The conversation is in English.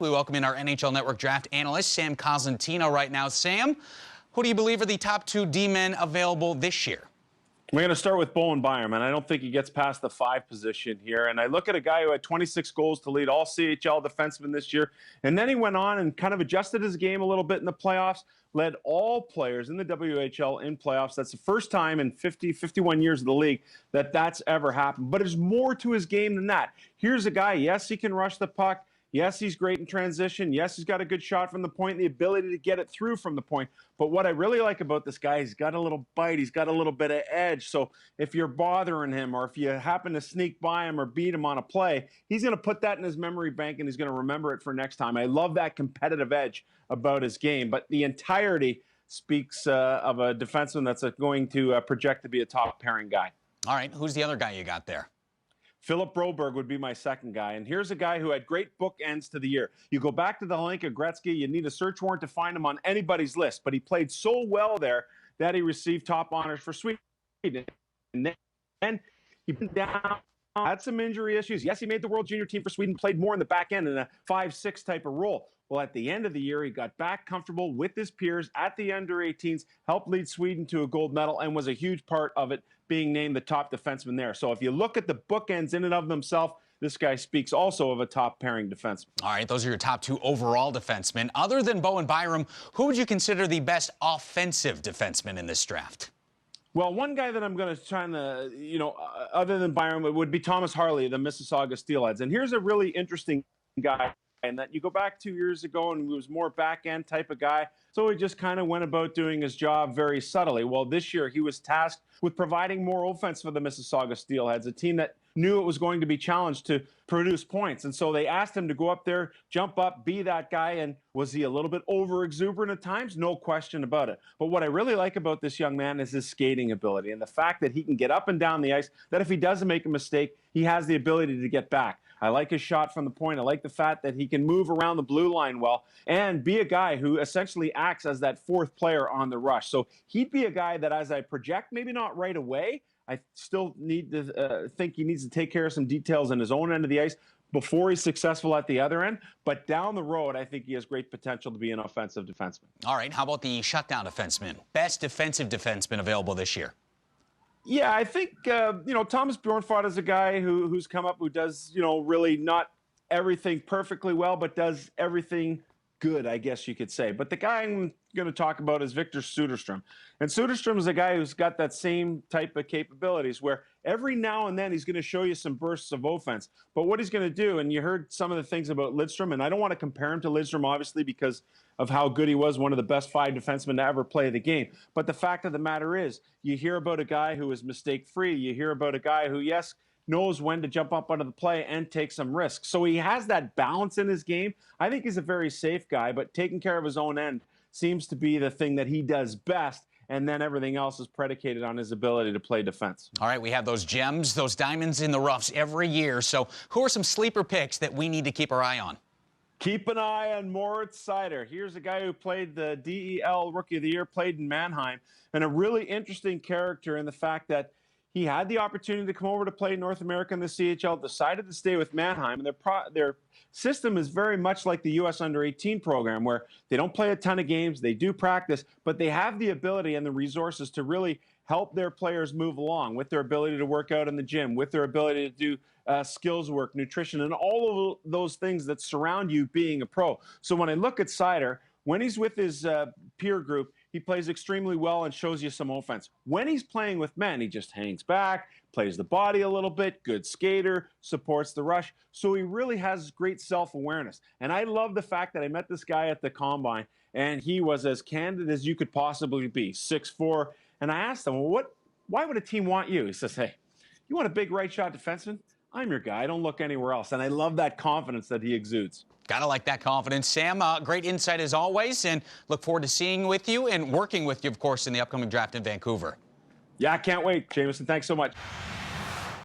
We welcome in our NHL Network draft analyst, Sam Cosentino, right now. Sam, who do you believe are the top two D-men available this year? We're going to start with Bowen Byram, and I don't think he gets past the 5 position here. And I look at a guy who had 26 goals to lead all CHL defensemen this year, and then he went on and kind of adjusted his game a little bit in the playoffs, led all players in the WHL in playoffs. That's the first time in 51 years of the league that that's ever happened. But there's more to his game than that. Here's a guy, yes, he can rush the puck. Yes, he's great in transition. Yes, he's got a good shot from the point, the ability to get it through from the point. But what I really like about this guy, he's got a little bite. He's got a little bit of edge. So if you're bothering him or if you happen to sneak by him or beat him on a play, he's going to put that in his memory bank and he's going to remember it for next time. I love that competitive edge about his game. But the entirety speaks of a defenseman that's going to project to be a top pairing guy. All right, who's the other guy you got there? Philip Broberg would be my second guy. And here's a guy who had great bookends to the year. You go back to the Hlinka Gretzky, you need a search warrant to find him on anybody's list. But he played so well there that he received top honors for Sweden. And then he went down, had some injury issues. Yes, he made the World Junior team for Sweden, played more in the back end in a 5-6 type of role. Well, at the end of the year, he got back comfortable with his peers at the under-18s, helped lead Sweden to a gold medal, and was a huge part of it, being named the top defenseman there. So if you look at the bookends in and of themselves, this guy speaks also of a top pairing defenseman. All right, those are your top two overall defensemen. Other than Bowen Byram, who would you consider the best offensive defenseman in this draft? Well, one guy that I'm going to try to, other than Byram, it would be Thomas Harley, the Mississauga Steelheads. And here's a really interesting guy. And that you go back 2 years ago and he was more back-end type of guy. So he just kind of went about doing his job very subtly. Well, this year he was tasked with providing more offense for the Mississauga Steelheads, a team that knew it was going to be challenged to produce points. And so they asked him to go up there, jump up, be that guy. And was he a little bit over-exuberant at times? No question about it. But what I really like about this young man is his skating ability and the fact that he can get up and down the ice, that if he doesn't make a mistake, he has the ability to get back. I like his shot from the point. I like the fact that he can move around the blue line well and be a guy who essentially acts as that fourth player on the rush. So he'd be a guy that, as I project, maybe not right away, I still need to think he needs to take care of some details in his own end of the ice before he's successful at the other end. But down the road, I think he has great potential to be an offensive defenseman. All right, how about the shutdown defenseman? Best defensive defenseman available this year? Yeah, I think, Thomas Bjornfot is a guy who's come up, who does, really not everything perfectly well, but does everything good, I guess you could say. But the guy I'm going to talk about is Victor Soderstrom. And Soderstrom is a guy who's got that same type of capabilities where every now and then he's going to show you some bursts of offense. But what he's going to do, and you heard some of the things about Lidstrom, and I don't want to compare him to Lidstrom, obviously, because of how good he was, one of the best 5 defensemen to ever play the game. But the fact of the matter is, you hear about a guy who is mistake-free. You hear about a guy who, yes, knows when to jump up onto the play and take some risks. So he has that balance in his game. I think he's a very safe guy, but taking care of his own end seems to be the thing that he does best, and then everything else is predicated on his ability to play defense. All right, we have those gems, those diamonds in the roughs every year. So who are some sleeper picks that we need to keep our eye on? Keep an eye on Moritz Seider. Here's a guy who played the DEL Rookie of the Year, played in Mannheim, and a really interesting character in the fact that he had the opportunity to come over to play North America in the CHL, decided to stay with Mannheim, and their system is very much like the U.S. Under-18 program, where they don't play a ton of games, they do practice, but they have the ability and the resources to really help their players move along with their ability to work out in the gym, with their ability to do skills work, nutrition, and all of those things that surround you being a pro. So when I look at Seider, when he's with his peer group, he plays extremely well and shows you some offense. When he's playing with men, he just hangs back, plays the body a little bit, good skater, supports the rush. So he really has great self-awareness. And I love the fact that I met this guy at the Combine, and he was as candid as you could possibly be, 6'4". And I asked him, well, why would a team want you? He says, hey, you want a big right shot defenseman? I'm your guy. I don't look anywhere else. And I love that confidence that he exudes. Gotta like that confidence. Sam, great insight as always, and look forward to seeing with you and working with you, of course, in the upcoming draft in Vancouver. Yeah, I can't wait, Jameson. Thanks so much.